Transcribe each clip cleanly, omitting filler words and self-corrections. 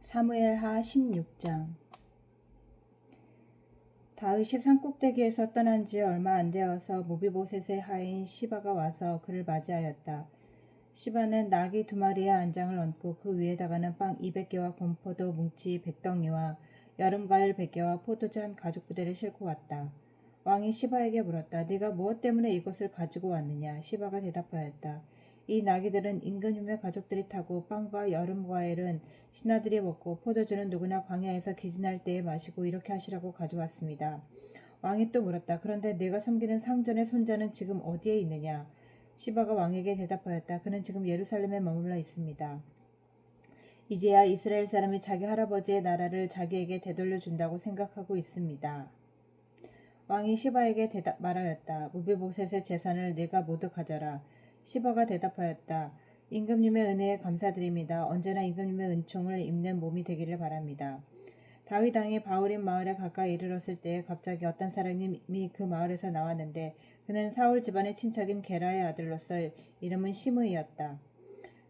사무엘하 16장. 다윗이 산꼭대기에서 떠난 지 얼마 안 되어서 무비보셋의 하인 시바가 와서 그를 맞이하였다. 시바는 나귀 2마리의 안장을 얹고 그 위에다가는 빵 200개와 건포도 뭉치 100덩이와 여름과일 100개와 포도주 한 가죽 부대를 싣고 왔다. 왕이 시바에게 물었다. 네가 무엇 때문에 이것을 가지고 왔느냐? 시바가 대답하였다. 이 나귀들은 임금님의 가족들이 타고 빵과 여름과일은 신하들이 먹고 포도주는 누구나 광야에서 기진할 때에 마시고 이렇게 하시라고 가져왔습니다. 왕이 또 물었다. 그런데 내가 섬기는 상전의 손자는 지금 어디에 있느냐? 시바가 왕에게 대답하였다. 그는 지금 예루살렘에 머물러 있습니다. 이제야 이스라엘 사람이 자기 할아버지의 나라를 자기에게 되돌려 준다고 생각하고 있습니다. 왕이 시바에게 말하였다. 무비보셋의 재산을 네가 모두 가져라. 시바가 대답하였다. 임금님의 은혜에 감사드립니다. 언제나 임금님의 은총을 입는 몸이 되기를 바랍니다. 다윗 왕이 바울임 마을에 가까이 이르렀을 때에 갑자기 어떤 사람이 그 마을에서 나왔는데 그는 사울 집안의 친척인 게라의 아들로서 이름은 시므이였다.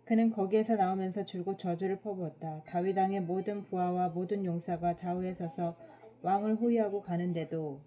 그는 거기에서 나오면서 줄곧 저주를 퍼부었다. 다윗 왕의 모든 부하와 모든 용사가 좌우에 서서 왕을 호위하고 가는데도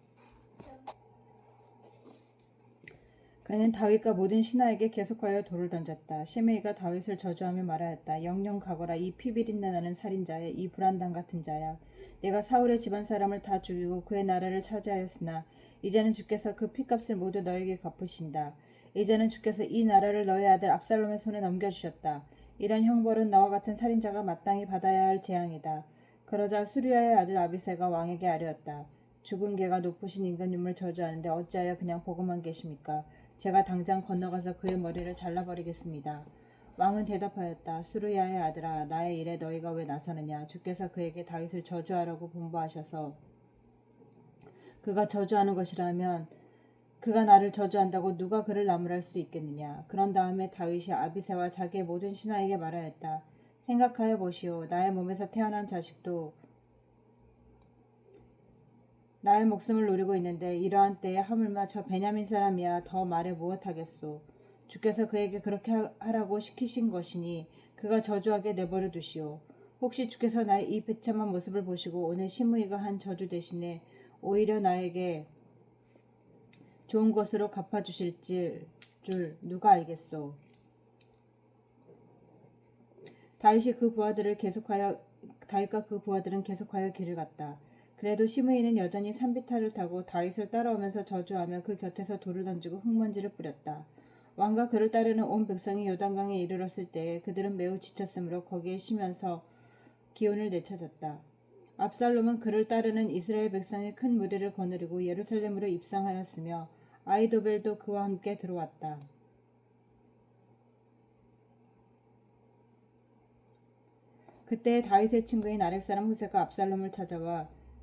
그는 다윗과 모든 신하에게 계속하여 돌을 던졌다. 시므이가 다윗을 저주하며 말하였다. 영영 가거라. 이 피비린내 나는 살인자야. 이 불안당 같은 자야. 내가 사울의 집안 사람을 다 죽이고 그의 나라를 차지하였으나 이제는 주께서 그 피값을 모두 너에게 갚으신다. 이제는 주께서 이 나라를 너의 아들 압살롬의 손에 넘겨주셨다. 이런 형벌은 너와 같은 살인자가 마땅히 받아야 할 재앙이다. 그러자 스루야의 아들 아비새가 왕에게 아뢰었다. 죽은 개가 높으신 임금님을 저주하는데 어찌하여 그냥 보고만 계십니까? 제가 당장 건너가서 그의 머리를 잘라버리겠습니다. 왕은 대답하였다. 스루야의 아들아, 나의 일에 너희가 왜 나서느냐? 주께서 그에게 다윗을 저주하라고 분부하셔서 그가 저주하는 것이라면 그가 나를 저주한다고 누가 그를 나무랄 수 있겠느냐? 그런 다음에 다윗이 아비새와 자기의 모든 신하에게 말하였다. 생각하여 보시오. 나의 몸에서 태어난 자식도 나의 목숨을 노리고 있는데 이러한 때에 하물며 저 베냐민 사람이야 더 말해 무엇하겠소. 주께서 그에게 그렇게 하라고 시키신 것이니 그가 저주하게 내버려 두시오. 혹시 주께서 나의 이 비참한 모습을 보시고 오늘 시므이가 한 저주 대신에 오히려 나에게 좋은 것으로 갚아주실 줄 누가 알겠소. 다윗과 그 부하들은 계속하여 길을 갔다. 그래도 시므이는 여전히 산비탈을 타고 다윗을 따라오면서 저주하며 그 곁에서 돌을 던지고 흙먼지를 뿌렸다. 왕과 그를 따르는 온 백성이 요단강에 이르렀을 때에 그들은 매우 지쳤으므로 거기에 쉬면서 기운을 되찾았다. 압살롬은 그를 따르는 이스라엘 백성의 큰 무리를 거느리고 예루살렘으로 입성하였으며 아이도벨도 그와 함께 들어왔다. 그때 다윗의 친구인 아렉 사람 후세가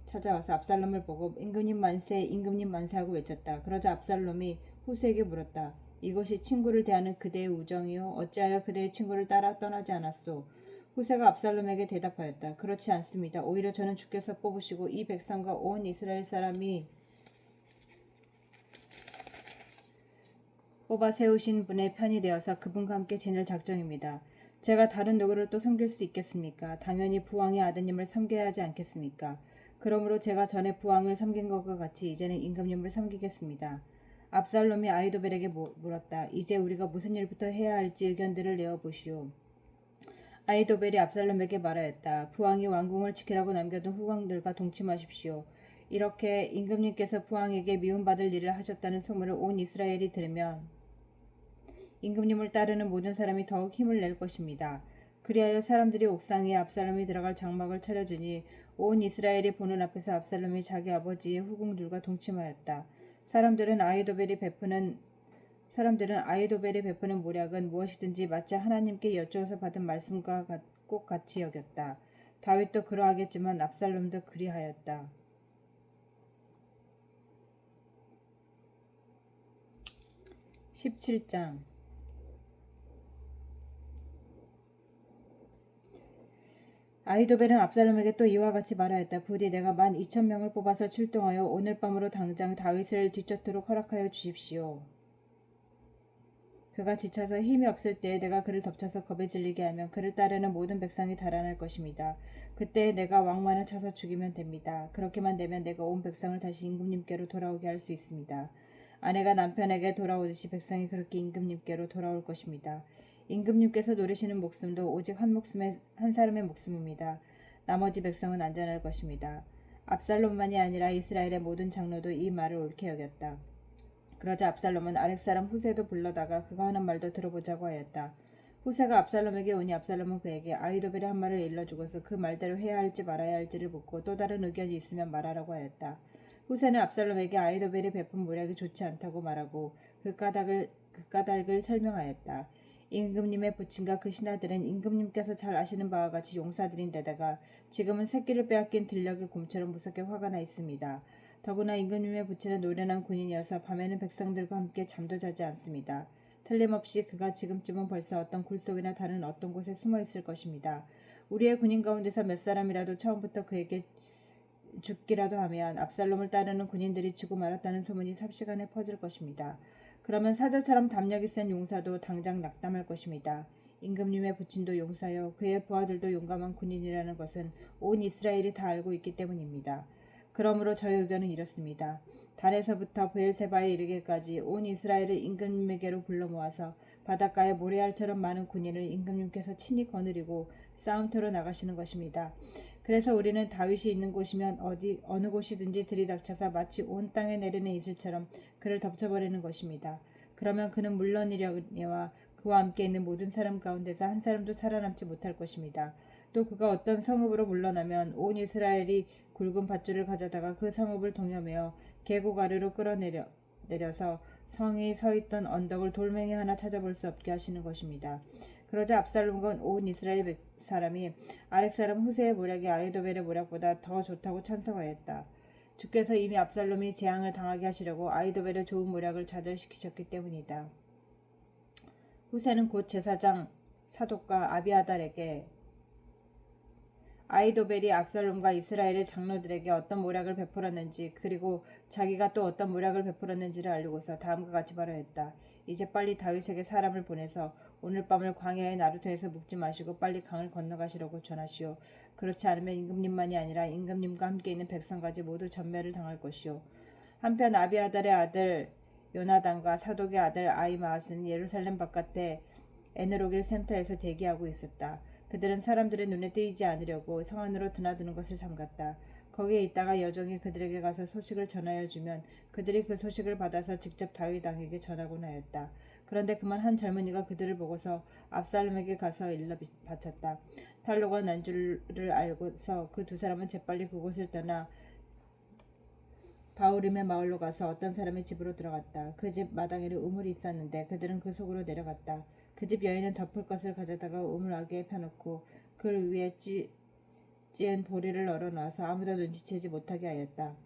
찾아와서 압살롬을 보고 임금님 만세, 임금님 만세하고 외쳤다. 그러자 압살롬이 후세에게 물었다. 이것이 친구를 대하는 그대의 우정이요? 어찌하여 그대의 친구를 따라 떠나지 않았소? 후세가 압살롬에게 대답하였다. 그렇지 않습니다. 오히려 저는 주께서 뽑으시고 이 백성과 온 이스라엘 사람이 뽑아 세우신 분의 편이 되어서 그분과 함께 지낼 작정입니다. 제가 다른 누구를 또 섬길 수 있겠습니까? 당연히 부왕의 아드님을 섬겨야 하지 않겠습니까? 그러므로 제가 전에 부왕을 섬긴 것과 같이 이제는 임금님을 섬기겠습니다. 압살롬이 아이도벨에게 물었다. 이제 우리가 무슨 일부터 해야 할지 의견들을 내어보시오. 아이도벨이 압살롬에게 말하였다. 부왕이 왕궁을 지키라고 남겨둔 후궁들과 동침하십시오. 이렇게 임금님께서 부왕에게 미움받을 일을 하셨다는 소문을 온 이스라엘이 들으면 임금님을 따르는 모든 사람이 더욱 힘을 낼 것입니다. 그리하여 사람들이 옥상 위에 압살롬이 들어갈 장막을 차려주니 온 이스라엘이 보는 앞에서 압살롬이 자기 아버지의 후궁들과 동침하였다. 사람들은 아이도벨이 베푸는 모략은 무엇이든지 마치 하나님께 여쭈어서 받은 말씀과 꼭 같이 여겼다. 다윗도 그러하겠지만 압살롬도 그리하였다. 17장. 아이도벨은 압살롬에게 또 이와 같이 말하였다. 부디 내가 12,000명을 뽑아서 출동하여 오늘 밤으로 당장 다윗을 뒤쫓도록 허락하여 주십시오. 그가 지쳐서 힘이 없을 때에 내가 그를 덮쳐서 겁에 질리게 하면 그를 따르는 모든 백성이 달아날 것입니다. 그때 내가 왕만을 쳐서 죽이면 됩니다. 그렇게만 되면 내가 온 백성을 다시 임금님께로 돌아오게 할 수 있습니다. 아내가 남편에게 돌아오듯이 백성이 그렇게 임금님께로 돌아올 것입니다. 임금님께서 노리시는 목숨도 오직 한 사람의 목숨입니다. 나머지 백성은 안전할 것입니다. 압살롬만이 아니라 이스라엘의 모든 장로도 이 말을 옳게 여겼다. 그러자 압살롬은 아렉 사람 후세도 불러다가 그가 하는 말도 들어보자고 하였다. 후세가 압살롬에게 오니 압살롬은 그에게 아히도벨의 한 말을 일러주고서 그 말대로 해야 할지 말아야 할지를 묻고 또 다른 의견이 있으면 말하라고 하였다. 후세는 압살롬에게 아히도벨이 베푼 모략이 좋지 않다고 말하고 그 까닭을 설명하였다. 임금님의 부친과 그 신하들은 임금님께서 잘 아시는 바와 같이 용사들인 데다가 지금은 새끼를 빼앗긴 들녘의 곰처럼 무섭게 화가 나 있습니다. 더구나 임금님의 부친은 노련한 군인이어서 밤에는 백성들과 함께 잠도 자지 않습니다. 틀림없이 그가 지금쯤은 벌써 어떤 굴속이나 다른 어떤 곳에 숨어 있을 것입니다. 우리의 군인 가운데서 몇 사람이라도 처음부터 그에게 죽기라도 하면 압살롬을 따르는 군인들이 죽고 말았다는 소문이 삽시간에 퍼질 것입니다. 그러면 사자처럼 담력이 센 용사도 당장 낙담할 것입니다. 임금님의 부친도 용사여 그의 부하들도 용감한 군인이라는 것은 온 이스라엘이 다 알고 있기 때문입니다. 그러므로 저의 의견은 이렇습니다. 단에서부터 브엘세바에 이르기까지 온 이스라엘을 임금님에게로 불러 모아서 바닷가에 모래알처럼 많은 군인을 임금님께서 친히 거느리고 싸움터로 나가시는 것입니다. 그래서 우리는 다윗이 있는 곳이면 어느 곳이든지 들이닥쳐서 마치 온 땅에 내리는 이슬처럼 그를 덮쳐버리는 것입니다. 그러면 그는 물론이려니와 그와 함께 있는 모든 사람 가운데서 한 사람도 살아남지 못할 것입니다. 또 그가 어떤 성읍으로 물러나면 온 이스라엘이 굵은 밧줄을 가져다가 그 성읍을 동여매어 계곡 아래로 끌어내려서 성이 서 있던 언덕을 돌멩이 하나 찾아볼 수 없게 하시는 것입니다. 그러자 압살롬과 온 이스라엘 사람이 아렉 사람 후세의 모략이 아히도벨의 모략보다 더 좋다고 찬성하였다. 주께서 이미 압살롬이 재앙을 당하게 하시려고 아히도벨의 좋은 모략을 좌절시키셨기 때문이다. 후세는 곧 제사장 사독과 아비아달에게 아히도벨이 압살롬과 이스라엘의 장로들에게 어떤 모략을 베풀었는지 그리고 자기가 또 어떤 모략을 베풀었는지를 알리고서 다음과 같이 발언했다. 이제 빨리 다윗에게 사람을 보내서 오늘 밤을 광야의 나루터에서 묵지 마시고 빨리 강을 건너가시라고 전하시오. 그렇지 않으면 임금님만이 아니라 임금님과 함께 있는 백성까지 모두 전멸을 당할 것이오. 한편 아비아달의 아들 요나단과 사독의 아들 아히마앗은 예루살렘 바깥에 에느로길 센터에서 대기하고 있었다. 그들은 사람들의 눈에 띄지 않으려고 성 안으로 드나드는 것을 삼갔다. 거기에 있다가 여종이 그들에게 가서 소식을 전하여 주면 그들이 그 소식을 받아서 직접 다윗 왕에게 전하곤 하였다. 그런데 그만 한 젊은이가 그들을 보고서 압살롬에게 가서 일러 바쳤다. 탈로가 난 줄을 알고서 그 두 사람은 재빨리 그곳을 떠나 바우림의 마을로 가서 어떤 사람의 집으로 들어갔다. 그 집 마당에는 우물이 있었는데 그들은 그 속으로 내려갔다. 그 집 여인은 덮을 것을 가져다가 우물 아귀에 펴놓고 그 위에 찌은 보리를 널어놔서 아무도 눈치채지 못하게 하였다.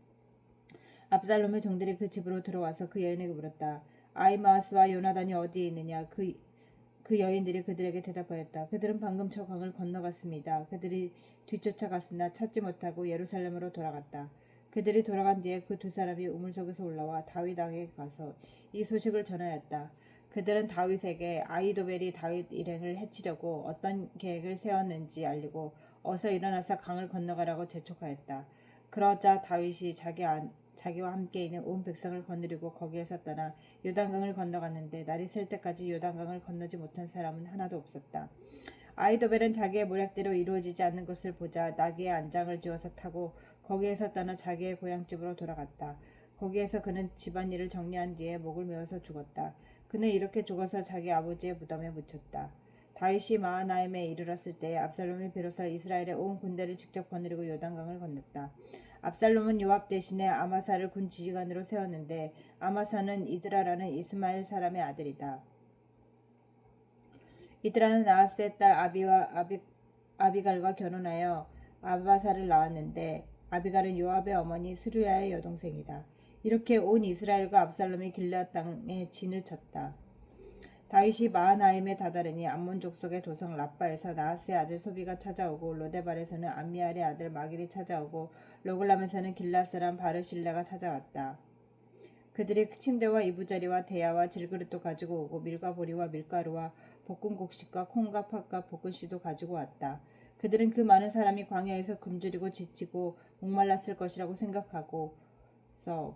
압살롬의 종들이 그 집으로 들어와서 그 여인에게 물었다. 아히마스와 요나단이 어디에 있느냐? 그 여인들이 그들에게 대답하였다. 그들은 방금 저 강을 건너갔습니다. 그들이 뒤쫓아갔으나 찾지 못하고 예루살렘으로 돌아갔다. 그들이 돌아간 뒤에 그 두 사람이 우물 속에서 올라와 다윗 왕에게 가서 이 소식을 전하였다. 그들은 다윗에게 아히도벨이 다윗 일행을 해치려고 어떤 계획을 세웠는지 알리고 어서 일어나서 강을 건너가라고 재촉하였다. 그러자 다윗이 자기와 함께 있는 온 백성을 거느리고 거기에서 떠나 요단강을 건너갔는데 날이 셀 때까지 요단강을 건너지 못한 사람은 하나도 없었다. 아히도벨은 자기의 모략대로 이루어지지 않는 것을 보자 나귀의 안장을 지어서 타고 거기에서 떠나 자기의 고향집으로 돌아갔다. 거기에서 그는 집안일을 정리한 뒤에 목을 메어서 죽었다. 그는 이렇게 죽어서 자기 아버지의 무덤에 묻혔다. 다윗이 마하나임에 이르렀을 때 압살롬이 비로소 이스라엘의 온 군대를 직접 거느리고 요단강을 건넜다. 압살롬은 요압 대신에 아마사를 군 지휘관으로 세웠는데 아마사는 이드라라는 이스마엘 사람의 아들이다. 이드라는 나하스의 딸 아비갈과 결혼하여 아바사를 낳았는데 아비갈은 요압의 어머니 스루야의 여동생이다. 이렇게 온 이스라엘과 압살롬이 길앗 땅에 진을 쳤다. 다윗이 마하나임에 다다르니 암몬 족속의 도성 라빠에서 나하스의 아들 소비가 찾아오고 로데발에서는 암미알의 아들 마길이 찾아오고 로글람에서는 길앗 사람 바르실레가 찾아왔다. 그들이 침대와 이부자리와 대야와 질그릇도 가지고 오고 밀과 보리와 밀가루와 볶은 곡식과 콩과 팥과 볶은 씨도 가지고 왔다. 그들은 그 많은 사람이 광야에서 굶주리고 지치고 목말랐을 것이라고 생각하고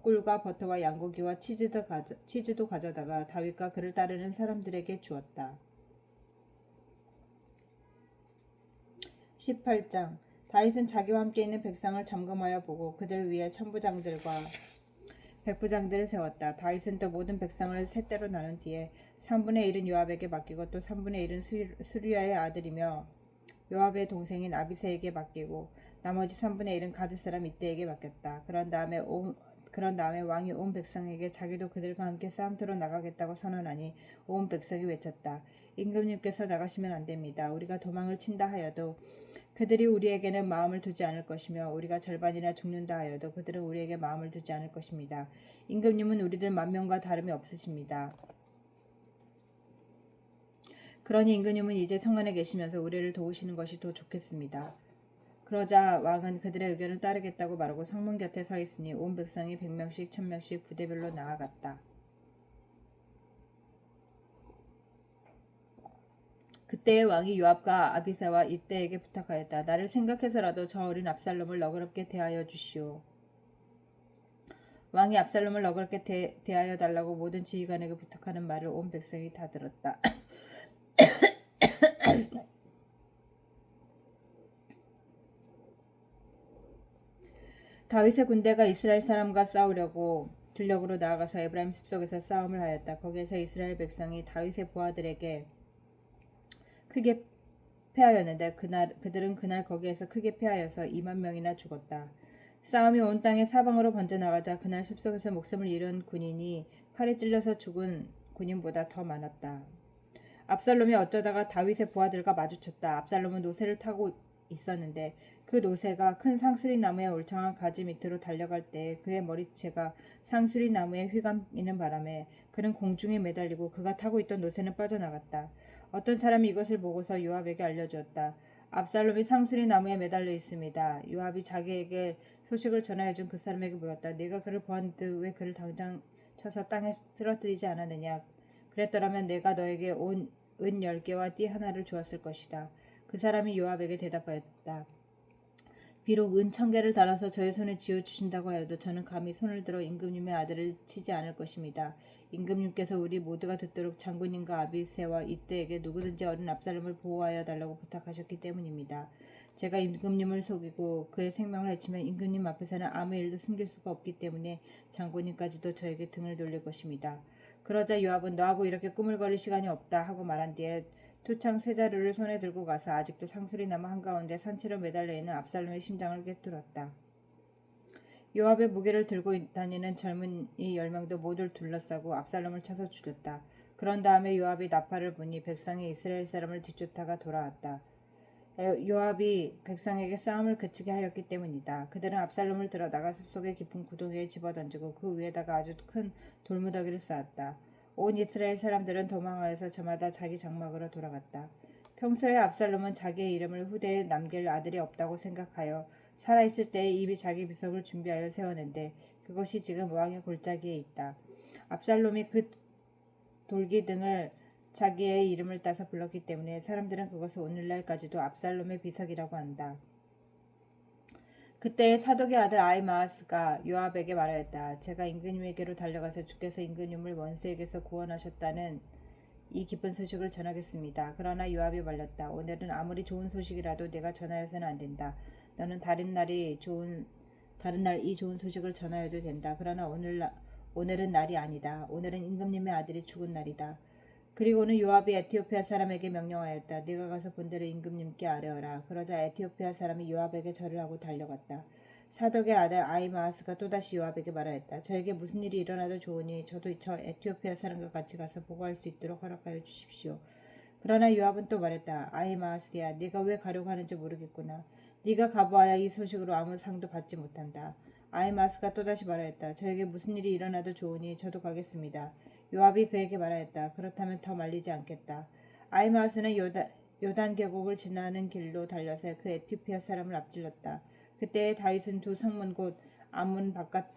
꿀과 버터와 양고기와 치즈도 가져다가 다윗과 그를 따르는 사람들에게 주었다. 18장 다윗은 자기와 함께 있는 백성을 점검하여 보고 그들 위에 천부장들과 백부장들을 세웠다. 다윗은 또 모든 백성을 셋대로 나눈 뒤에 3분의 1은 요압에게 맡기고 또 3분의 1은 수리아의 아들이며 요압의 동생인 아비새에게 맡기고 나머지 3분의 1은 가드 사람 이때에게 맡겼다. 그런 다음에 왕이 온 백성에게 자기도 그들과 함께 싸움터로 나가겠다고 선언하니 온 백성이 외쳤다. 임금님께서 나가시면 안 됩니다. 우리가 도망을 친다 하여도 그들이 우리에게는 마음을 두지 않을 것이며 우리가 절반이나 죽는다 하여도 그들은 우리에게 마음을 두지 않을 것입니다. 임금님은 우리들 만명과 다름이 없으십니다. 그러니 임금님은 이제 성 안에 계시면서 우리를 도우시는 것이 더 좋겠습니다. 그러자 왕은 그들의 의견을 따르겠다고 말하고 성문 곁에 서 있으니 온 백성이 100명씩 1000명씩 부대별로 나아갔다. 그때의 왕이 요압과 아비새와 이때에게 부탁하였다. 나를 생각해서라도 저 어린 압살롬을 너그럽게 대하여 주시오. 왕이 압살롬을 너그럽게 대하여 달라고 모든 지휘관에게 부탁하는 말을 온 백성이 다 들었다. 다윗의 군대가 이스라엘 사람과 싸우려고 들녘으로 나아가서 에브라임 숲속에서 싸움을 하였다. 거기에서 이스라엘 백성이 다윗의 부하들에게 크게 패하였는데 그들은 그날 거기에서 크게 패하여서 2만 명이나 죽었다. 싸움이 온 땅의 사방으로 번져나가자 그날 숲속에서 목숨을 잃은 군인이 칼에 찔려서 죽은 군인보다 더 많았다. 압살롬이 어쩌다가 다윗의 부하들과 마주쳤다. 압살롬은 노새를 타고 있었는데 그 노새가 큰 상수리 나무의 울창한 가지 밑으로 달려갈 때 그의 머리채가 상수리 나무에 휘감이는 바람에 그는 공중에 매달리고 그가 타고 있던 노새는 빠져나갔다. 어떤 사람이 이것을 보고서 요압에게 알려주었다. 압살롬이 상수리 나무에 매달려 있습니다. 요압이 자기에게 소식을 전하여준 그 사람에게 물었다. 네가 그를 보았는데 왜 그를 당장 쳐서 땅에 쓰러뜨리지 않았느냐. 그랬더라면 내가 너에게 온 은 10개와 띠 하나를 주었을 것이다. 그 사람이 요압에게 대답하였다. 비록 은 1000개를 달아서 저의 손에 쥐어주신다고 하여도 저는 감히 손을 들어 임금님의 아들을 치지 않을 것입니다. 임금님께서 우리 모두가 듣도록 장군님과 아비새와 이때에게 누구든지 어린 압살롬을 보호하여 달라고 부탁하셨기 때문입니다. 제가 임금님을 속이고 그의 생명을 해치면 임금님 앞에서는 아무 일도 숨길 수가 없기 때문에 장군님까지도 저에게 등을 돌릴 것입니다. 그러자 요압은 너하고 이렇게 꾸물거릴 시간이 없다 하고 말한 뒤에 투창 세 자루를 손에 들고 가서 아직도 상수리 나무 한가운데 산채로 매달려 있는 압살롬의 심장을 꿰뚫었다. 요압의 무기를 들고 다니는 젊은이 10명도 모두 둘러싸고 압살롬을 쳐서 죽였다. 그런 다음에 요압이 나팔을 부니 백성이 이스라엘 사람을 뒤쫓다가 돌아왔다. 요압이 백성에게 싸움을 그치게 하였기 때문이다. 그들은 압살롬을 들어다가 숲속의 깊은 구덩이에 집어던지고 그 위에다가 아주 큰 돌무더기를 쌓았다. 온 이스라엘 사람들은 도망하여서 저마다 자기 장막으로 돌아갔다. 평소에 압살롬은 자기의 이름을 후대에 남길 아들이 없다고 생각하여 살아있을 때에 이미 자기 비석을 준비하여 세웠는데 그것이 지금 왕의 골짜기에 있다. 압살롬이 그 돌기둥을 자기의 이름을 따서 불렀기 때문에 사람들은 그것을 오늘날까지도 압살롬의 비석이라고 한다. 그때 사독의 아들 아히마아스가 요압에게 말하였다. 제가 임금님에게로 달려가서 주께서 임금님을 원수에게서 구원하셨다는 이 기쁜 소식을 전하겠습니다. 그러나 요압이 말렸다. 오늘은 아무리 좋은 소식이라도 내가 전하여서는 안 된다. 너는 다른 날 이 좋은 소식을 전하여도 된다. 그러나 오늘은 날이 아니다. 오늘은 임금님의 아들이 죽은 날이다. 그리고는 요압이 에티오피아 사람에게 명령하였다. 네가 가서 본대로 임금님께 아뢰어라. 그러자 에티오피아 사람이 요압에게 절을 하고 달려갔다. 사독의 아들 아히마아스가 또다시 요압에게 말하였다. 저에게 무슨 일이 일어나도 좋으니 저도 저 에티오피아 사람과 같이 가서 보고할 수 있도록 허락하여 주십시오. 그러나 요압은 또 말했다. 아히마아스야, 네가 왜 가려고 하는지 모르겠구나. 네가 가보아야 이 소식으로 아무 상도 받지 못한다. 아히마아스가 또다시 말하였다. 저에게 무슨 일이 일어나도 좋으니 저도 가겠습니다. 요압이 그에게 말하였다. 그렇다면 더 말리지 않겠다. 아히마아스는 요단 계곡을 지나는 길로 달려서 그 에티오피아 사람을 앞질렀다. 그때 다윗은 두 성문 곧 암문 바깥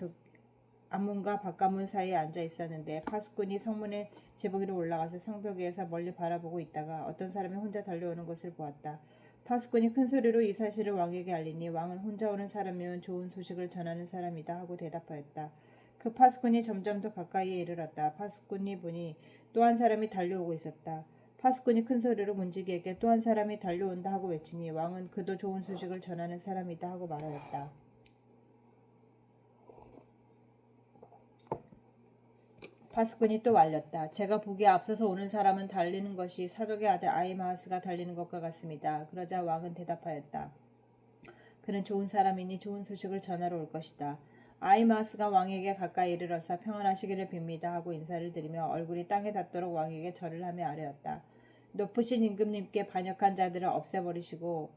앞문과 바깥문 사이에 앉아 있었는데 파수꾼이 성문의 지붕 위로 올라가서 성벽 위에서 멀리 바라보고 있다가 어떤 사람이 혼자 달려오는 것을 보았다. 파수꾼이 큰 소리로 이 사실을 왕에게 알리니 왕은 혼자 오는 사람이면 좋은 소식을 전하는 사람이다 하고 대답하였다. 그 파수꾼이 점점 더 가까이에 이르렀다. 파수꾼이 보니 또 한 사람이 달려오고 있었다. 파수꾼이 큰 소리로 문지기에게 또 한 사람이 달려온다 하고 외치니 왕은 그도 좋은 소식을 전하는 사람이다 하고 말하였다. 파수꾼이 또 말렸다. 제가 보기에 앞서서 오는 사람은 달리는 것이 사독의 아들 아히마아스가 달리는 것과 같습니다. 그러자 왕은 대답하였다. 그는 좋은 사람이니 좋은 소식을 전하러 올 것이다. 아히마아스가 왕에게 가까이 이르러서 평안하시기를 빕니다 하고 인사를 드리며 얼굴이 땅에 닿도록 왕에게 절을 하며 아뢰었다. 높으신 임금님께 반역한 자들을 없애버리시고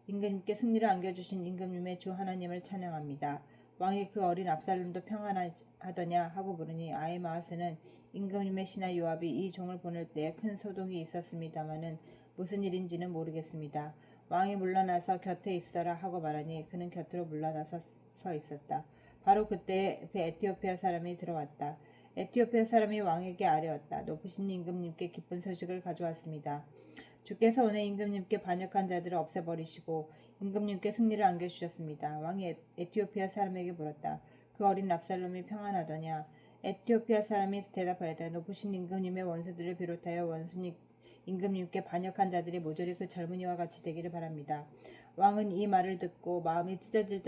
임금님께 승리를 안겨주신 임금님의 주 하나님을 찬양합니다. 왕이 그 어린 압살롬도 평안하더냐 하고 물으니 아히마아스는 임금님의 신하 요압이 이 종을 보낼 때에 큰 소동이 있었습니다마는 무슨 일인지는 모르겠습니다. 왕이 물러나서 곁에 있어라 하고 말하니 그는 곁으로 물러나서 서 있었다. 바로 그때 그 에티오피아 사람이 들어왔다. 에티오피아 사람이 왕에게 아뢰었다. 높으신 임금님께 기쁜 소식을 가져왔습니다. 주께서 오늘 임금님께 반역한 자들을 없애버리시고 임금님께 승리를 안겨주셨습니다. 왕이 에티오피아 사람에게 물었다. 그 어린 압살롬이 평안하더냐? 에티오피아 사람이 대답하였다. 높으신 임금님의 원수들을 비롯하여 원수님 임금님께 반역한 자들이 모조리 그 젊은이와 같이 되기를 바랍니다. 왕은 이 말을 듣고 마음이 찢어질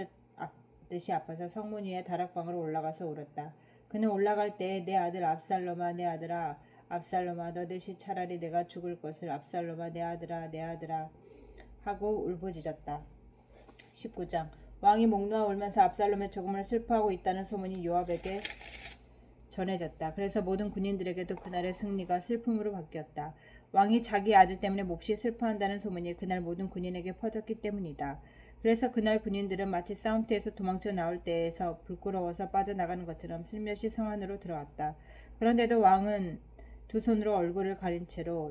듯이 아파서 성문 위에 다락방으로 올라가서 울었다. 그는 올라갈 때에 내 아들 압살롬아 내 아들아 압살롬아 너 대신 차라리 내가 죽을 것을 압살롬아 내 아들아 하고 울부짖었다. 19장 왕이 목 놓아 울면서 압살롬의 죽음을 슬퍼하고 있다는 소문이 요압에게 전해졌다. 그래서 모든 군인들에게도 그날의 승리가 슬픔으로 바뀌었다. 왕이 자기 아들 때문에 몹시 슬퍼한다는 소문이 그날 모든 군인에게 퍼졌기 때문이다. 그래서 그날 군인들은 마치 싸움터에서 도망쳐 나올 때에서 부끄러워서 빠져나가는 것처럼 슬며시 성 안으로 들어왔다. 그런데도 왕은 두 손으로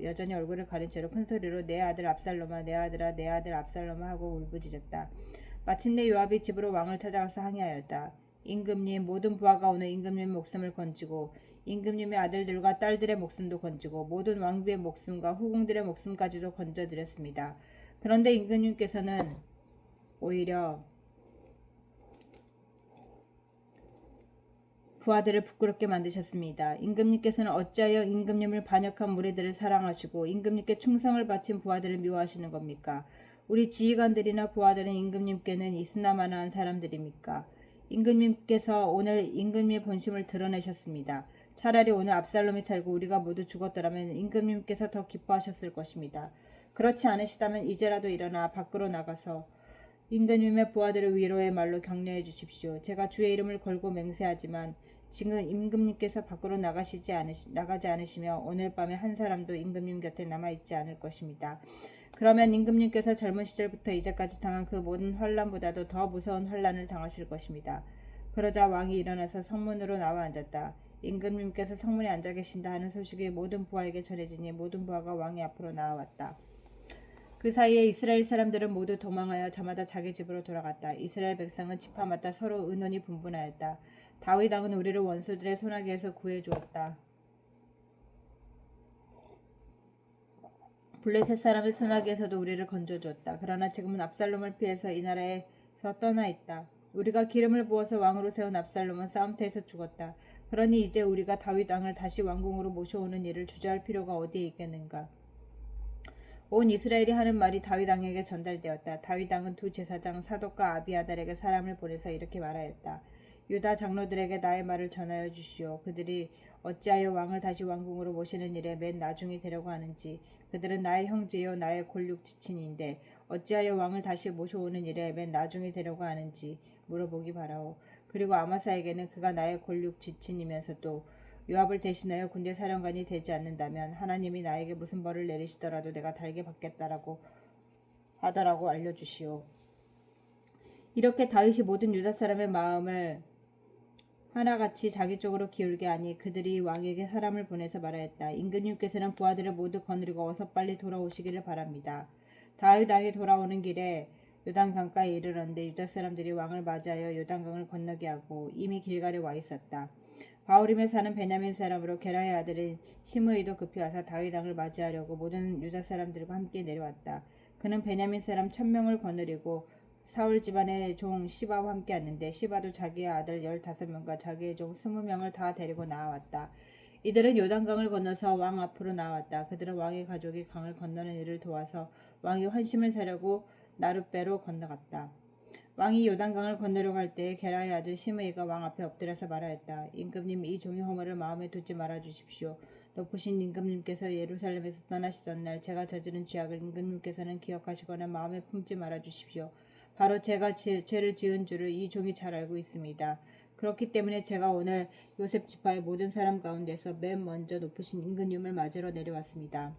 여전히 얼굴을 가린 채로 큰 소리로 내 아들 압살롬아 내 아들 압살롬아 하고 울부짖었다. 마침내 요압이 집으로 왕을 찾아가서 항의하였다. 임금님 모든 부하가 오늘 임금님의 목숨을 건지고 임금님의 아들들과 딸들의 목숨도 건지고 모든 왕비의 목숨과 후궁들의 목숨까지도 건져드렸습니다. 그런데 임금님께서는 오히려 부하들을 부끄럽게 만드셨습니다. 임금님께서는 어찌하여 임금님을 반역한 무리들을 사랑하시고 임금님께 충성을 바친 부하들을 미워하시는 겁니까? 우리 지휘관들이나 부하들은 임금님께는 있으나마나한 사람들입니까? 임금님께서 오늘 임금님의 본심을 드러내셨습니다. 차라리 오늘 압살롬이 살고 우리가 모두 죽었더라면 임금님께서 더 기뻐하셨을 것입니다. 그렇지 않으시다면 이제라도 일어나 밖으로 나가서 임금님의 부하들을 위로의 말로 격려해 주십시오. 제가 주의 이름을 걸고 맹세하지만 지금 임금님께서 밖으로 나가지 않으시며 오늘 밤에 한 사람도 임금님 곁에 남아있지 않을 것입니다. 그러면 임금님께서 젊은 시절부터 이제까지 당한 그 모든 환란보다도 더 무서운 환란을 당하실 것입니다. 그러자 왕이 일어나서 성문으로 나와 앉았다. 임금님께서 성문에 앉아 계신다 하는 소식이 모든 부하에게 전해지니 모든 부하가 왕의 앞으로 나와왔다. 그 사이에 이스라엘 사람들은 모두 도망하여 저마다 자기 집으로 돌아갔다. 이스라엘 백성은 지파마다 서로 의논이 분분하였다. 다윗 왕은 우리를 원수들의 손아귀에서 구해주었다. 블레셋 사람의 손아귀에서도 우리를 건져주었다. 그러나 지금은 압살롬을 피해서 이 나라에서 떠나 있다. 우리가 기름을 부어서 왕으로 세운 압살롬은 싸움터에서 죽었다. 그러니 이제 우리가 다윗 왕을 다시 왕궁으로 모셔오는 일을 주저할 필요가 어디에 있겠는가. 온 이스라엘이 하는 말이 다윗 왕에게 전달되었다. 다윗 왕은 두 제사장 사독과 아비아달에게 사람을 보내서 이렇게 말하였다. 유다 장로들에게 나의 말을 전하여 주시오. 그들이 어찌하여 왕을 다시 왕궁으로 모시는 일에 맨 나중이 되려고 하는지. 그들은 나의 형제요 나의 골육 지친인데 어찌하여 왕을 다시 모셔오는 일에 맨 나중이 되려고 하는지 물어보기 바라오. 그리고 아마사에게는 그가 나의 골육 지친이면서도 요압을 대신하여 군대 사령관이 되지 않는다면 하나님이 나에게 무슨 벌을 내리시더라도 내가 달게 받겠다라고 하더라고 알려주시오. 이렇게 다윗이 모든 유다 사람의 마음을 하나같이 자기 쪽으로 기울게 하니 그들이 왕에게 사람을 보내서 말하였다. 임금님께서는 부하들을 모두 거느리고 어서 빨리 돌아오시기를 바랍니다. 다윗 왕이 돌아오는 길에 요단 강가에 이르렀는데 유다 사람들이 왕을 맞이하여 요단강을 건너게 하고 이미 길갈에 와 있었다. 바후림에 사는 베냐민 사람으로 게라의 아들인 시므이도 급히 와서 다윗 왕을 맞이하려고 모든 유다 사람들과 함께 내려왔다. 그는 베냐민 사람 1000명을 거느리고 사울 집안의 종 시바와 함께 왔는데 시바도 자기의 아들 15명과 자기의 종 20명을 다 데리고 나왔다. 이들은 요단강을 건너서 왕 앞으로 나왔다. 그들은 왕의 가족이 강을 건너는 일을 도와서 왕이 환심을 사려고 나룻배로 건너갔다. 왕이 요단강을 건너려고 할 때에 게라의 아들 시므이가 왕 앞에 엎드려서 말하였다. 임금님, 이 종의 허물을 마음에 두지 말아 주십시오. 높으신 임금님께서 예루살렘에서 떠나시던 날 제가 저지른 죄악을 임금님께서는 기억하시거나 마음에 품지 말아 주십시오. 바로 제가 죄를 지은 줄을 이 종이 잘 알고 있습니다. 그렇기 때문에 제가 오늘 요셉 지파의 모든 사람 가운데서 맨 먼저 높으신 임금님을 맞으러 내려왔습니다.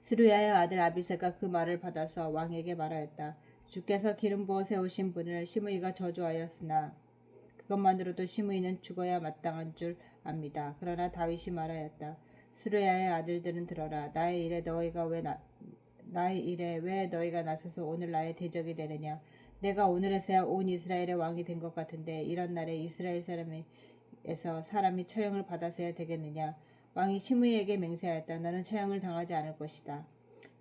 스루야의 아들 아비새가 그 말을 받아서 왕에게 말하였다. 주께서 기름 부어 세우신 분을 시므이가 저주하였으나 그것만으로도 시므이는 죽어야 마땅한 줄 압니다. 그러나 다윗이 말하였다. 스루야의 아들들은 들어라. 나의 일에 왜 너희가 나서서 오늘 나의 대적이 되느냐. 내가 오늘에서야 온 이스라엘의 왕이 된 것 같은데 이런 날에 이스라엘 사람에서 사람이 처형을 받아서야 되겠느냐. 왕이 시므이에게 맹세하였다. 너는 처형을 당하지 않을 것이다.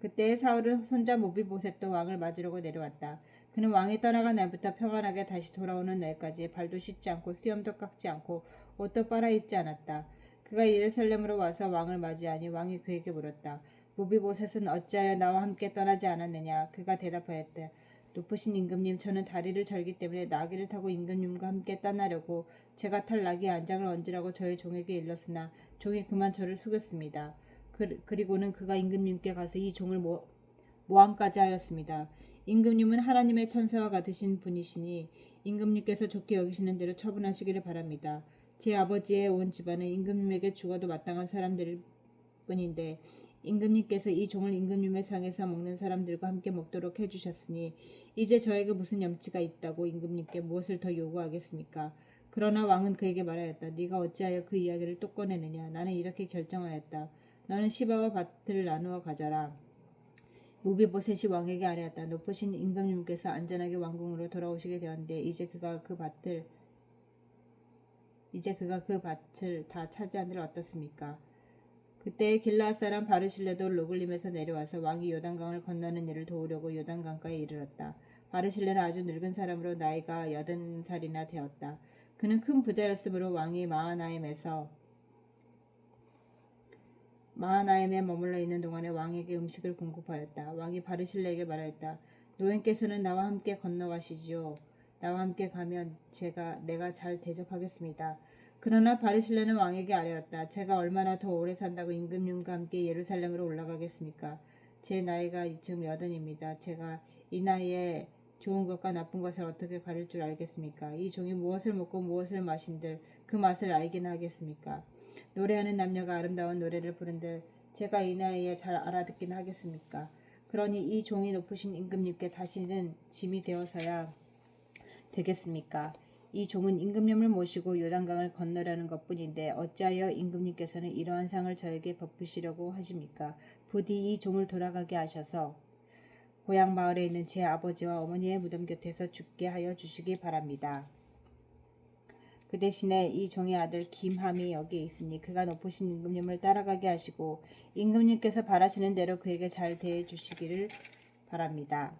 그때 사울은 손자 모비보셋도 왕을 맞으려고 내려왔다. 그는 왕이 떠나간 날부터 평안하게 다시 돌아오는 날까지 발도 씻지 않고 수염도 깎지 않고 옷도 빨아입지 않았다. 그가 예루살렘으로 와서 왕을 맞이하니 왕이 그에게 물었다. 모비보셋은 어찌하여 나와 함께 떠나지 않았느냐. 그가 대답하였다. 높으신 임금님, 저는 다리를 절기 때문에 나귀를 타고 임금님과 함께 떠나려고 제가 탈 나귀의 안장을 얹으라고 저의 종에게 일렀으나 종이 그만 저를 속였습니다. 그리고는 그가 임금님께 가서 이 종을 모함까지 하였습니다. 임금님은 하나님의 천사와 같으신 분이시니 임금님께서 좋게 여기시는 대로 처분하시기를 바랍니다. 제 아버지의 온 집안은 임금님에게 죽어도 마땅한 사람들일 뿐인데 임금님께서 이 종을 임금님의 상에서 먹는 사람들과 함께 먹도록 해주셨으니 이제 저에게 무슨 염치가 있다고 임금님께 무엇을 더 요구하겠습니까? 그러나 왕은 그에게 말하였다. 네가 어찌하여 그 이야기를 또 꺼내느냐. 나는 이렇게 결정하였다. 너는 시바와 밭을 나누어 가져라. 무비보셋이 왕에게 아뢰었다. 높으신 임금님께서 안전하게 왕궁으로 돌아오시게 되었는데 이제 그가 그 밭을 다 차지하느라 어떻습니까? 그때 길라앗 사람 바르실레도 로글림에서 내려와서 왕이 요단강을 건너는 일을 도우려고 요단강가에 이르렀다. 바르실레는 아주 늙은 사람으로 나이가 80살이나 되었다. 그는 큰 부자였으므로 왕이 마하나임에 머물러 있는 동안에 왕에게 음식을 공급하였다. 왕이 바르실레에게 말하였다. 노인께서는 나와 함께 건너가시지요. 나와 함께 가면 내가 잘 대접하겠습니다. 그러나 바르실레는 왕에게 아뢰었다. 제가 얼마나 더 오래 산다고 임금님과 함께 예루살렘으로 올라가겠습니까? 제 나이가 지금 80입니다. 제가 이 나이에 좋은 것과 나쁜 것을 어떻게 가릴 줄 알겠습니까? 이 종이 무엇을 먹고 무엇을 마신들 그 맛을 알기나 하겠습니까? 노래하는 남녀가 아름다운 노래를 부른들 제가 이 나이에 잘 알아듣긴 하겠습니까? 그러니 이 종이 높으신 임금님께 다시는 짐이 되어서야 되겠습니까? 이 종은 임금님을 모시고 요단강을 건너려는 것뿐인데 어찌하여 임금님께서는 이러한 상을 저에게 베푸시려고 하십니까? 부디 이 종을 돌아가게 하셔서 고향 마을에 있는 제 아버지와 어머니의 무덤 곁에서 죽게 하여 주시기 바랍니다. 그 대신에 이 종의 아들 김함이 여기에 있으니 그가 높으신 임금님을 따라가게 하시고 임금님께서 바라시는 대로 그에게 잘 대해 주시기를 바랍니다.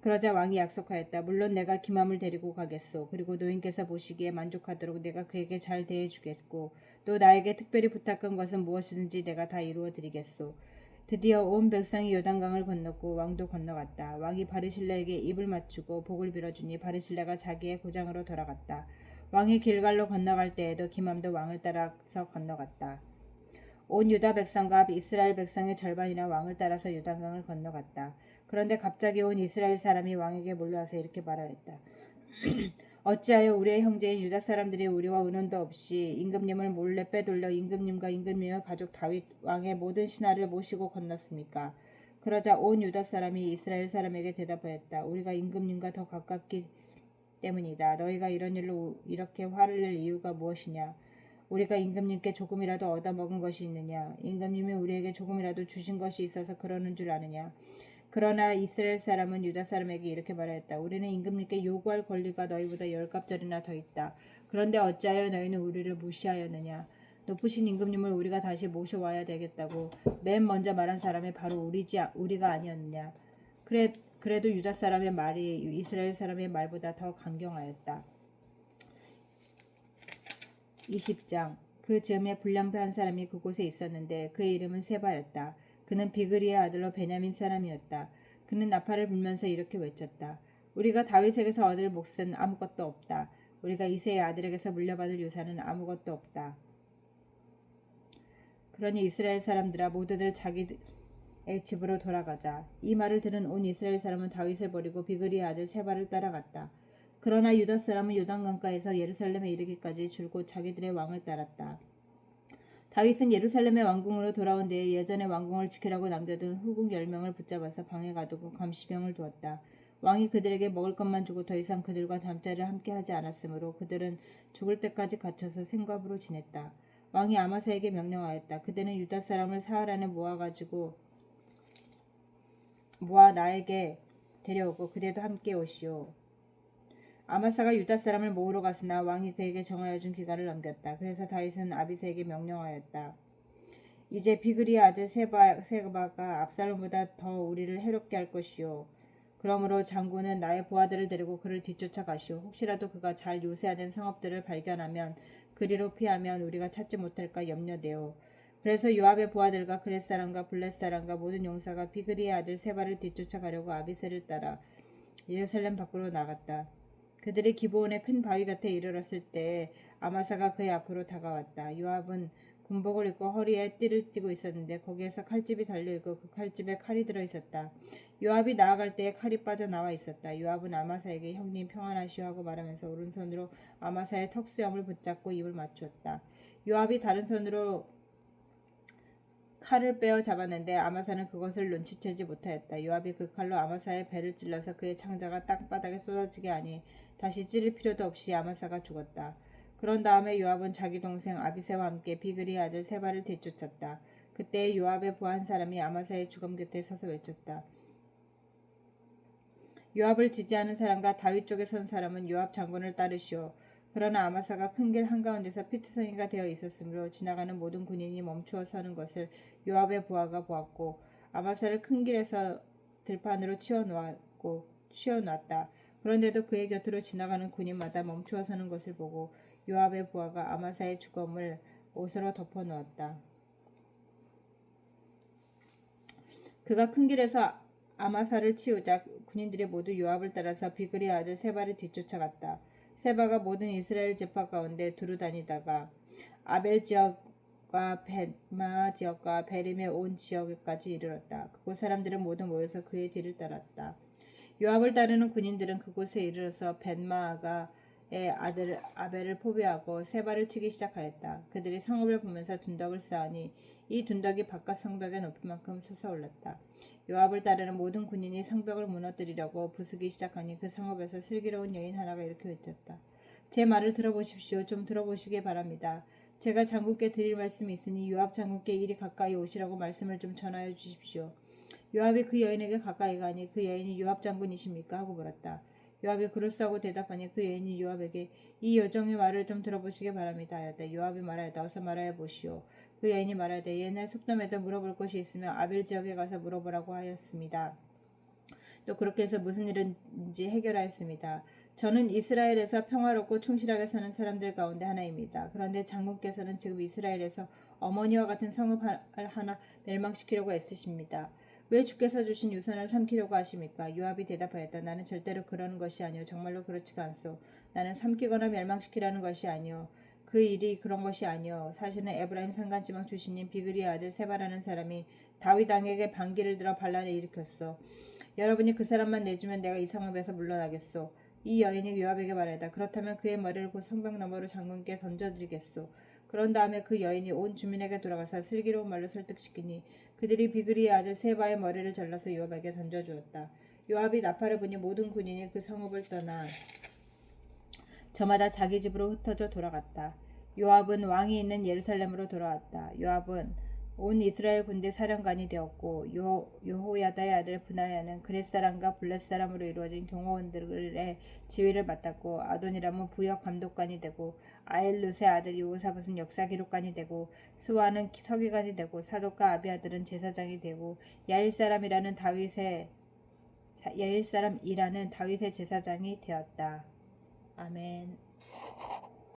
그러자 왕이 약속하였다. 물론 내가 김함을 데리고 가겠소. 그리고 노인께서 보시기에 만족하도록 내가 그에게 잘 대해 주겠고 또 나에게 특별히 부탁한 것은 무엇이든지 내가 다 이루어 드리겠소. 드디어 온 백성이 요단강을 건넜고 왕도 건너갔다. 왕이 바르실레에게 입을 맞추고 복을 빌어주니 바르실레가 자기의 고장으로 돌아갔다. 왕이 길갈로 건너갈 때에도 김함도 왕을 따라서 건너갔다. 온 유다 백성과 이스라엘 백성의 절반이나 왕을 따라서 요단강을 건너갔다. 그런데 갑자기 온 이스라엘 사람이 왕에게 몰려와서 이렇게 말하였다. 어찌하여 우리의 형제인 유다 사람들이 우리와 의논도 없이 임금님을 몰래 빼돌려 임금님과 임금님의 가족 다윗 왕의 모든 신하를 모시고 건넜습니까? 그러자 온 유다 사람이 이스라엘 사람에게 대답하였다. 우리가 임금님과 더 가깝기 때문이다. 너희가 이런 일로 이렇게 화를 낼 이유가 무엇이냐? 우리가 임금님께 조금이라도 얻어먹은 것이 있느냐? 임금님이 우리에게 조금이라도 주신 것이 있어서 그러는 줄 아느냐? 그러나 이스라엘 사람은 유다 사람에게 이렇게 말하였다. 우리는 임금님께 요구할 권리가 너희보다 10갑절이나 더 있다. 그런데 어찌하여 너희는 우리를 무시하였느냐. 높으신 임금님을 우리가 다시 모셔와야 되겠다고 맨 먼저 말한 사람이 바로 우리가 아니었느냐. 그래도 유다 사람의 말이 이스라엘 사람의 말보다 더 강경하였다. 20장. 그 즈음에 불량배 한 사람이 그곳에 있었는데 그의 이름은 세바였다. 그는 비그리의 아들로 베냐민 사람이었다. 그는 나팔을 불면서 이렇게 외쳤다. 우리가 다윗에게서 얻을 몫은 아무것도 없다. 우리가 이새의 아들에게서 물려받을 유산은 아무것도 없다. 그러니 이스라엘 사람들아 모두들 자기의 집으로 돌아가자. 이 말을 들은 온 이스라엘 사람은 다윗을 버리고 비그리의 아들 세바를 따라갔다. 그러나 유다 사람은 요단강가에서 예루살렘에 이르기까지 줄곧 자기들의 왕을 따랐다. 다윗은 예루살렘의 왕궁으로 돌아온 뒤에 예전의 왕궁을 지키라고 남겨둔 후궁 10명을 붙잡아서 방에 가두고 감시병을 두었다. 왕이 그들에게 먹을 것만 주고 더 이상 그들과 잠자리를 함께 하지 않았으므로 그들은 죽을 때까지 갇혀서 생갑으로 지냈다. 왕이 아마사에게 명령하였다. 그대는 유다 사람을 사흘 안에 모아 나에게 데려오고 그대도 함께 오시오. 아마사가 유다 사람을 모으러 갔으나 왕이 그에게 정하여 준 기간을 넘겼다. 그래서 다윗은 아비새에게 명령하였다. 이제 비그리의 아들 세바가 압살롬보다 더 우리를 해롭게 할 것이요. 그러므로 장군은 나의 부하들을 데리고 그를 뒤쫓아 가시오. 혹시라도 그가 잘 요새화된 성읍들을 발견하면 그리로 피하면 우리가 찾지 못할까 염려되오. 그래서 요압의 부하들과 그렛 사람과 블렛 사람과 모든 용사가 비그리의 아들 세바를 뒤쫓아 가려고 아비새를 따라 예루살렘 밖으로 나갔다. 그들이 기브온의 큰 바위 곁에 이르렀을 때 아마사가 그의 앞으로 다가왔다. 요압은 군복을 입고 허리에 띠를 띠고 있었는데 거기에서 칼집이 달려있고 그 칼집에 칼이 들어있었다. 요압이 나아갈 때에 칼이 빠져나와 있었다. 요압은 아마사에게 형님 평안하시오 하고 말하면서 오른손으로 아마사의 턱수염을 붙잡고 입을 맞추었다. 요압이 다른 손으로 칼을 빼어 잡았는데 아마사는 그것을 눈치채지 못하였다. 요압이 그 칼로 아마사의 배를 찔러서 그의 창자가 땅바닥에 쏟아지게 하니 다시 찌를 필요도 없이 아마사가 죽었다. 그런 다음에 요압은 자기 동생 아비새와 함께 비그리의 아들 세바를 뒤쫓았다. 그때 요압의 부하 한 사람이 아마사의 죽음 곁에 서서 외쳤다. 요압을 지지하는 사람과 다윗 쪽에 선 사람은 요압 장군을 따르시오. 그러나 아마사가 큰 길 한가운데서 피투성이가 되어 있었으므로 지나가는 모든 군인이 멈추어 서는 것을 요압의 부하가 보았고 아마사를 큰 길에서 들판으로 치워놨다. 그런데도 그의 곁으로 지나가는 군인마다 멈추어 서는 것을 보고 요압의 부하가 아마사의 죽음을 옷으로 덮어 놓았다. 그가 큰 길에서 아마사를 치우자 군인들이 모두 요압을 따라서 비그리의 아들 세바를 뒤쫓아갔다. 세바가 모든 이스라엘 지파 가운데 두루 다니다가 아벨 지역과 벳마 지역과 베림의 온 지역까지 이르렀다. 그곳 사람들은 모두 모여서 그의 뒤를 따랐다. 요압을 따르는 군인들은 그곳에 이르러서 벳마아가의 아들 아벨을 포위하고 세바를 치기 시작하였다. 그들이 성읍을 보면서 둔덕을 쌓으니 이 둔덕이 바깥 성벽의 높이만큼 솟아올랐다. 요압을 따르는 모든 군인이 성벽을 무너뜨리려고 부수기 시작하니 그 성읍에서 슬기로운 여인 하나가 이렇게 외쳤다. 제 말을 들어보십시오. 좀 들어보시기 바랍니다. 제가 장군께 드릴 말씀이 있으니 요압 장군께 이리 가까이 오시라고 말씀을 좀 전하여 주십시오. 요압이 그 여인에게 가까이 가니 그 여인이 요압 장군이십니까? 하고 물었다. 요압이 그럴싸하고 대답하니 그 여인이 요압에게 이 여정의 말을 좀 들어보시기 바랍니다 하였다. 요압이 말하였다. 어서 말하여 보시오. 그 여인이 말하되 옛날 속담에도 물어볼 것이 있으면 아벨 지역에 가서 물어보라고 하였습니다. 또 그렇게 해서 무슨 일인지 해결하였습니다. 저는 이스라엘에서 평화롭고 충실하게 사는 사람들 가운데 하나입니다. 그런데 장군께서는 지금 이스라엘에서 어머니와 같은 성읍 하나 멸망시키려고 애쓰십니다. 왜 주께서 주신 유산을 삼키려고 하십니까? 요압이 대답하였다. 나는 절대로 그러는 것이 아니오. 정말로 그렇지가 않소. 나는 삼키거나 멸망시키라는 것이 아니오. 그 일이 그런 것이 아니오. 사실은 에브라임 산간지방 출신인 비그리의 아들 세바라는 사람이 다윗 왕에게 반기를 들어 반란을 일으켰소. 여러분이 그 사람만 내주면 내가 이 성읍에서 물러나겠소. 이 여인이 요압에게 말하였다. 그렇다면 그의 머리를 곧 성벽 너머로 장군께 던져드리겠소. 그런 다음에 그 여인이 온 주민에게 돌아가서 슬기로운 말로 설득시키니 그들이 비그리의 아들 세바의 머리를 잘라서 요압에게 던져주었다. 요압이 나팔을 부니 모든 군인이 그 성읍을 떠나 저마다 자기 집으로 흩어져 돌아갔다. 요압은 왕이 있는 예루살렘으로 돌아왔다. 요압은 온 이스라엘 군대 사령관이 되었고 여호야다의 아들 분하야는 그렛 사람과 블렛 사람으로 이루어진 경호원들의 지휘를 맡았고 아도니람은 부역 감독관이 되고 아일룻의 아들 여호사밧은 역사 기록관이 되고 스와는 서기관이 되고 사독과 아비아들은 제사장이 되고 야일 사람이라는 다윗의 제사장이 되었다. 아멘.